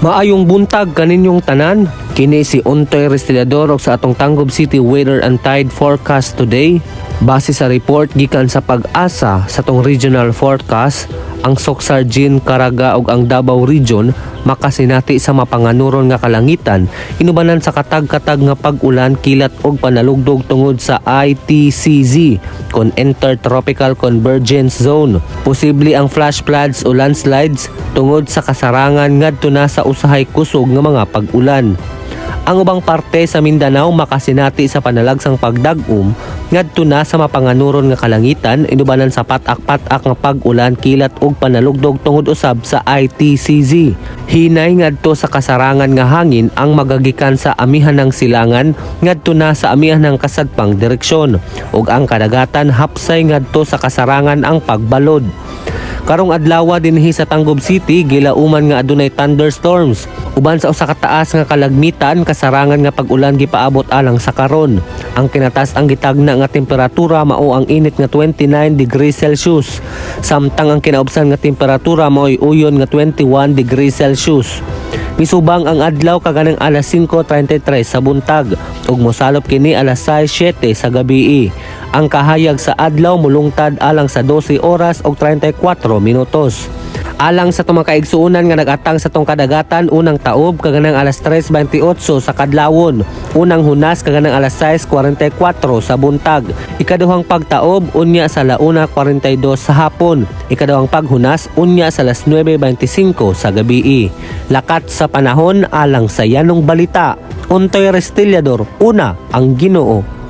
Maayong buntag kaninyong tanan. Kini si Untoy Restilador og sa atong Tangub City weather and tide forecast today. Base sa report gikan sa Pag-asa sa tong regional forecast, ang Soksargin, Caraga ug ang Davao Region makasinati sa mapanganuron nga kalangitan inubanan sa katag-katag nga pag-ulan, kilat ug panalugdog tungod sa ITCZ kon Intertropical Convergence Zone. Posible ang flash floods o landslides tungod sa kasarangan ngadto na sa usahay kusog nga mga pag-ulan. Ang ubang parte sa Mindanao makasinati sa panalagsang pagdag-um ngadto na sa mapanganuron nga kalangitan inubanan sa patak-patak nga pag-ulan, kilat ug panalugdog tungod usab sa ITCZ. Hinay ngadto sa kasarangan nga hangin ang magagikan sa amihan ng silangan ngadto na sa amihan ng kasadpang direksyon ug ang kadagatan hapsay ngadto sa kasarangan ang pagbalod. Karong adlaw dinhi sa Tangub City gilauman nga adunay thunderstorms uban sa usa ka taas nga kalagmitan, kasarangan nga pag-ulan gipaabot alang sa karon. Ang kinatas-ang gitagna nga temperatura mao ang init nga 29 degrees Celsius samtang ang kinaubsan nga temperatura mao'y uyon nga 21 degrees Celsius. Misubang ang adlaw kaganang alas 5:33 sa buntag ug mosalop kini alas 6:07 sa gabii. Ang kahayag sa adlaw mulungtad alang sa 12 oras ug 34 minutos. Alang sa tumang kaigsuonan nga nagatang sa tong kadagatan, unang taob kaganang alas 3:28 sa kadlawon, unang hunas kaganang alas 6:44 sa buntag, ikaduhang pagtaob unya sa 1:42 sa hapon, ikaduhang paghunas unya sa alas 9:25 sa gabii. Lakat sa panahon alang sa yanong balita. Untoy Restilador, una ang Ginoo.